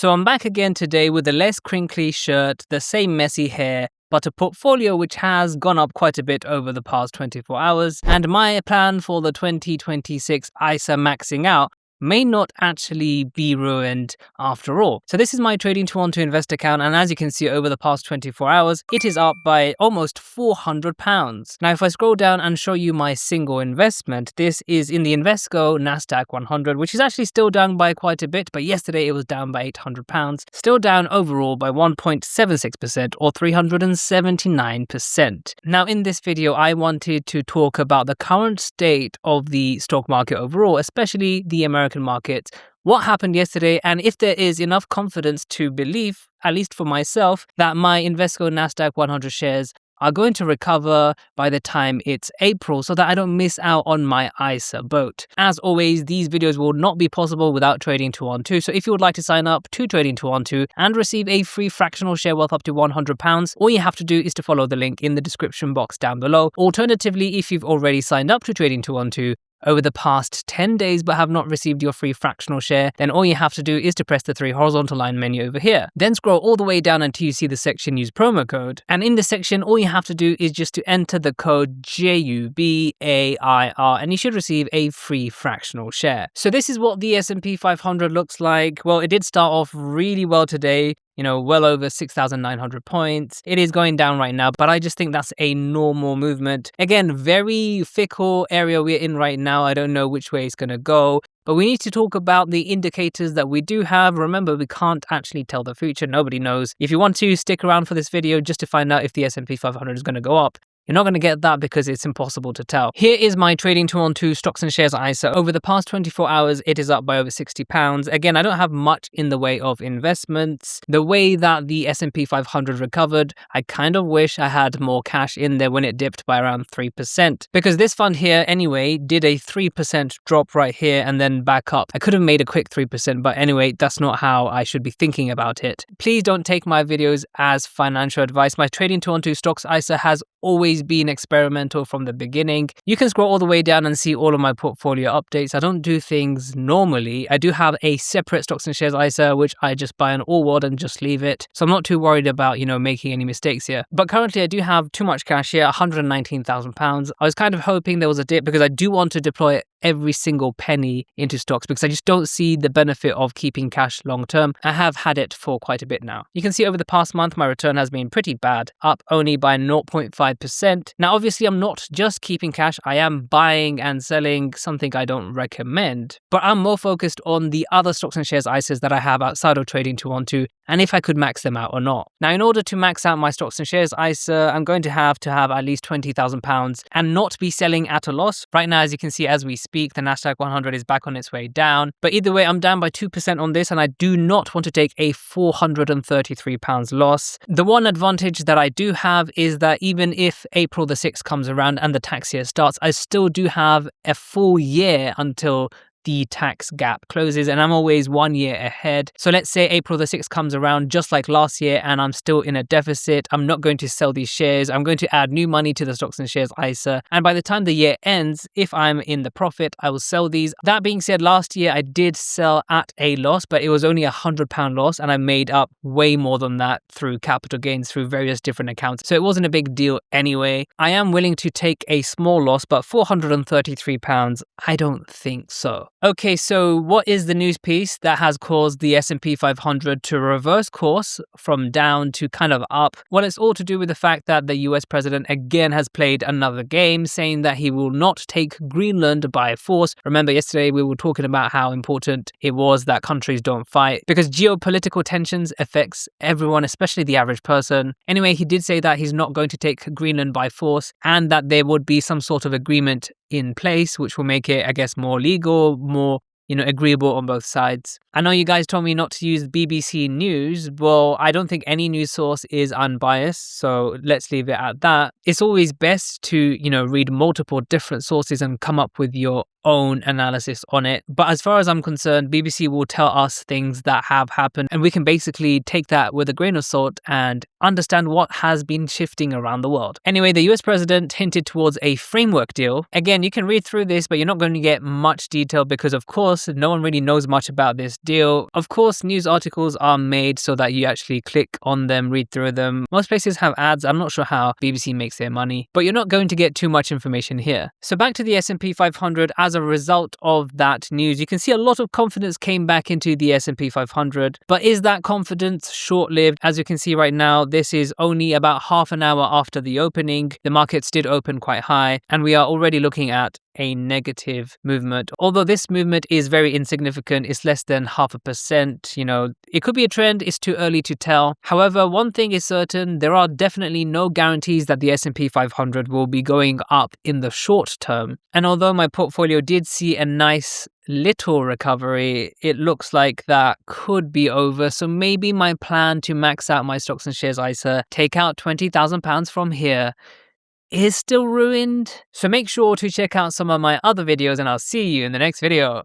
So I'm back again today with a less crinkly shirt, the same messy hair, but a portfolio which has gone up quite a bit over the past 24 hours. And my plan for the 2026 ISA maxing out may not actually be ruined after all. So this is my Trading 212 Invest account, and as you can see over the past 24 hours, it is up by almost £400. Now if I scroll down and show you my single investment, this is in the Invesco Nasdaq 100, which is actually still down by quite a bit, but yesterday it was down by £800, still down overall by 1.76% or 379%. Now in this video, I wanted to talk about the current state of the stock market overall, especially the American markets, what happened yesterday, and if there is enough confidence to believe, at least for myself, that my Invesco Nasdaq 100 shares are going to recover by the time it's April so that I don't miss out on my ISA boat. As always, these videos will not be possible without Trading 212, so if you would like to sign up to Trading 212 and receive a free fractional share worth up to £100, all you have to do is to follow the link in the description box down below. Alternatively, if you've already signed up to Trading 212 over the past 10 days but have not received your free fractional share, then all you have to do is to press the 3 horizontal line menu over here. Then scroll all the way down until you see the section use promo code. And in the section, all you have to do is just to enter the code JUBAIR and you should receive a free fractional share. So this is what the S&P 500 looks like. Well, it did start off really well today. Well over 6,900 points. It is going down right now, but I just think that's a normal movement. Again, very fickle area we're in right now. I don't know which way it's going to go, but we need to talk about the indicators that we do have. Remember, we can't actually tell the future. Nobody knows. If you want to stick around for this video just to find out if the S&P 500 is going to go up, you're not going to get that because it's impossible to tell. Here is my Trading 212 Stocks and Shares ISA. Over the past 24 hours, it is up by over £60. Again, I don't have much in the way of investments. The way that the S&P 500 recovered, I kind of wish I had more cash in there when it dipped by around 3%. Because this fund here, anyway, did a 3% drop right here and then back up. I could have made a quick 3%, but anyway, that's not how I should be thinking about it. Please don't take my videos as financial advice. My Trading 212 Stocks ISA has always been experimental from the beginning. You can scroll all the way down and see all of my portfolio updates. I don't do things normally. I do have a separate Stocks and Shares ISA, which I just buy an all world and just leave it. So I'm not too worried about, making any mistakes here. But currently I do have too much cash here, £119,000. I was kind of hoping there was a dip because I do want to deploy every single penny into stocks because I just don't see the benefit of keeping cash long term. I have had it for quite a bit now. You can see over the past month, my return has been pretty bad, up only by 0.5%. Now, obviously, I'm not just keeping cash. I am buying and selling, something I don't recommend, but I'm more focused on the other Stocks and Shares ISAs that I have outside of Trading 212 and if I could max them out or not. Now, in order to max out my Stocks and Shares ISA, I'm going to have at least £20,000 and not be selling at a loss. Right now, as you can see, as we speak, the Nasdaq 100 is back on its way down. But either way, I'm down by 2% on this and I do not want to take a £433 loss. The one advantage that I do have is that even if April the 6th comes around and the tax year starts, I still do have a full year until the tax gap closes and I'm always 1 year ahead. So let's say April the 6th comes around just like last year and I'm still in a deficit. I'm not going to sell these shares. I'm going to add new money to the Stocks and Shares ISA. And by the time the year ends, if I'm in the profit, I will sell these. That being said, last year I did sell at a loss, but it was only £100 loss and I made up way more than that through capital gains through various different accounts. So it wasn't a big deal anyway. I am willing to take a small loss, but £433, I don't think so. Okay, so what is the news piece that has caused the S&P 500 to reverse course from down to kind of up? Well, it's all to do with the fact that the US president again has played another game, saying that he will not take Greenland by force. Remember, yesterday we were talking about how important it was that countries don't fight because geopolitical tensions affects everyone, especially the average person. Anyway, he did say that he's not going to take Greenland by force and that there would be some sort of agreement in place, which will make it, I guess, more legal, more agreeable on both sides. I know you guys told me not to use BBC News. Well, I don't think any news source is unbiased, so let's leave it at that. It's always best to, read multiple different sources and come up with your own analysis on it. But as far as I'm concerned, BBC will tell us things that have happened and we can basically take that with a grain of salt and understand what has been shifting around the world. Anyway, the US president hinted towards a framework deal. Again, you can read through this, but you're not going to get much detail because, of course, no one really knows much about this deal. Of course, news articles are made so that you actually click on them, read through them. Most places have ads. I'm not sure how BBC makes their money, but you're not going to get too much information here. So back to the S&P 500, as a result of that news, you can see a lot of confidence came back into the S&P 500. But is that confidence short-lived? As you can see right now, this is only about half an hour after the opening. The markets did open quite high, and we are already looking at a negative movement. Although this movement is very insignificant, it's less than 0.5%. It could be a trend, it's too early to tell. However, one thing is certain, there are definitely no guarantees that the S&P 500 will be going up in the short term. And although my portfolio did see a nice little recovery, it looks like that could be over. So maybe my plan to max out my stocks and shares ISA, take out £20,000 from here, is still ruined. So make sure to check out some of my other videos, and I'll see you in the next video.